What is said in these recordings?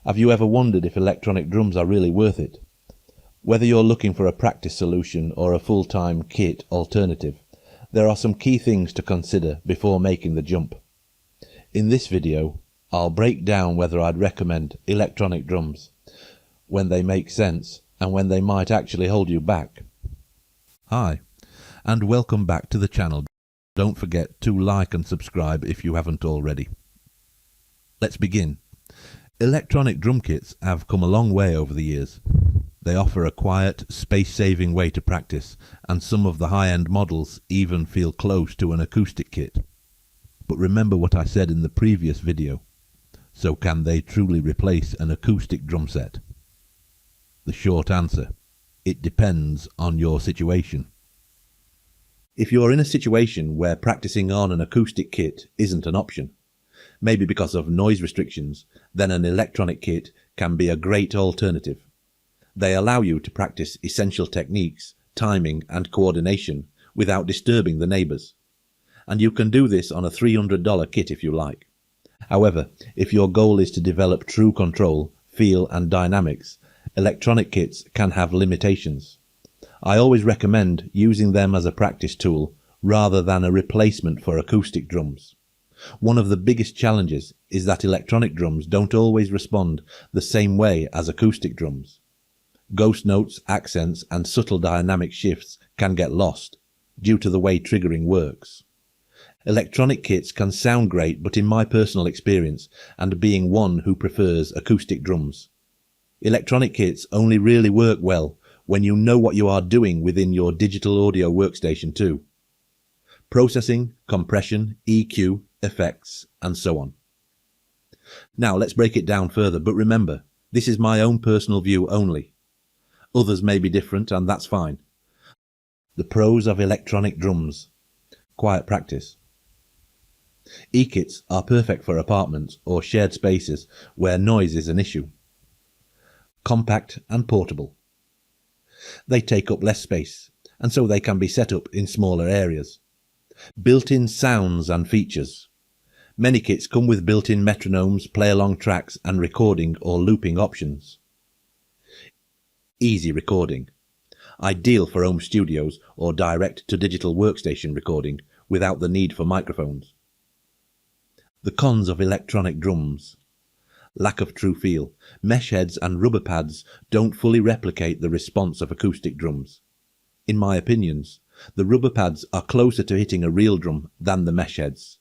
Have you ever wondered if electronic drums are really worth it? Whether you're looking for a practice solution or a full-time kit alternative, there are some key things to consider before making the jump. In this video, I'll break down whether I'd recommend electronic drums, when they make sense, and when they might actually hold you back. Hi, and welcome back to the channel. Don't forget to like and subscribe if you haven't already. Let's begin. Electronic drum kits have come a long way over the years. They offer a quiet, space-saving way to practice, and some of the high-end models even feel close to an acoustic kit. But remember what I said in the previous video. So can they truly replace an acoustic drum set? The short answer: it depends on your situation. If you're in a situation where practicing on an acoustic kit isn't an option, maybe because of noise restrictions, then an electronic kit can be a great alternative. They allow you to practice essential techniques, timing and coordination without disturbing the neighbours. And you can do this on a $300 kit if you like. However, if your goal is to develop true control, feel and dynamics, electronic kits can have limitations. I always recommend using them as a practice tool rather than a replacement for acoustic drums. One of the biggest challenges is that electronic drums don't always respond the same way as acoustic drums. Ghost notes, accents and subtle dynamic shifts can get lost due to the way triggering works. Electronic kits can sound great, but in my personal experience, and being one who prefers acoustic drums, electronic kits only really work well when you know what you are doing within your digital audio workstation too. Processing, compression, EQ, effects, and so on. Now let's break it down further, but remember, this is my own personal view only. Others may be different, and that's fine. The pros of electronic drums. Quiet practice. E-kits are perfect for apartments or shared spaces where noise is an issue. Compact and portable. They take up less space, and so they can be set up in smaller areas. Built-in sounds and features. Many kits come with built-in metronomes, play-along tracks and recording or looping options. Easy recording. Ideal for home studios or direct-to-digital workstation recording without the need for microphones. The cons of electronic drums. Lack of true feel. Mesh heads and rubber pads don't fully replicate the response of acoustic drums. In my opinions, the rubber pads are closer to hitting a real drum than the mesh heads.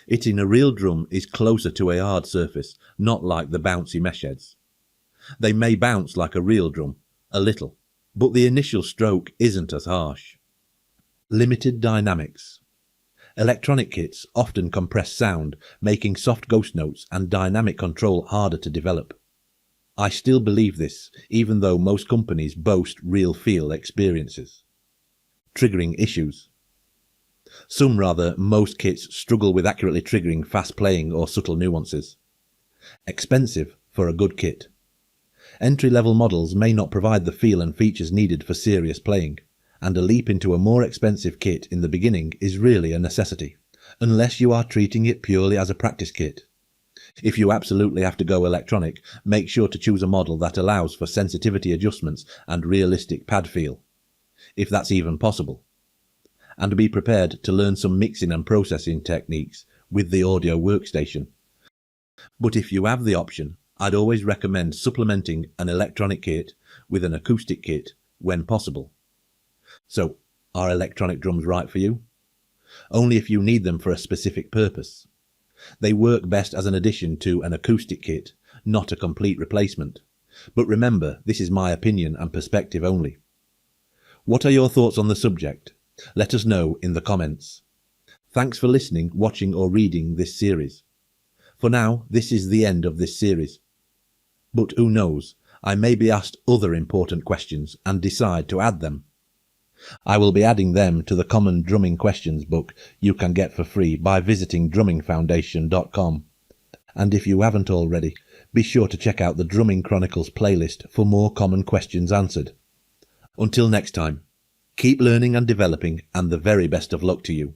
Hitting a real drum is closer to a hard surface, not like the bouncy mesh heads. They may bounce like a real drum, a little, but the initial stroke isn't as harsh. Limited dynamics. Electronic kits often compress sound, making soft ghost notes and dynamic control harder to develop. I still believe this, even though most companies boast real feel experiences. Triggering issues. Most kits struggle with accurately triggering fast playing or subtle nuances. Expensive for a good kit. Entry-level models may not provide the feel and features needed for serious playing, and a leap into a more expensive kit in the beginning is really a necessity, unless you are treating it purely as a practice kit. If you absolutely have to go electronic, make sure to choose a model that allows for sensitivity adjustments and realistic pad feel, if that's even possible. And be prepared to learn some mixing and processing techniques with the audio workstation. But if you have the option, I'd always recommend supplementing an electronic kit with an acoustic kit when possible. So, are electronic drums right for you? Only if you need them for a specific purpose. They work best as an addition to an acoustic kit, not a complete replacement. But remember, this is my opinion and perspective only. What are your thoughts on the subject? Let us know in the comments. Thanks for listening, watching or reading this series. For now, this is the end of this series. But who knows, I may be asked other important questions and decide to add them. I will be adding them to the Common Drumming Questions book you can get for free by visiting drummingfoundation.com. And if you haven't already, be sure to check out the Drumming Chronicles playlist for more common questions answered. Until next time, keep learning and developing, and the very best of luck to you.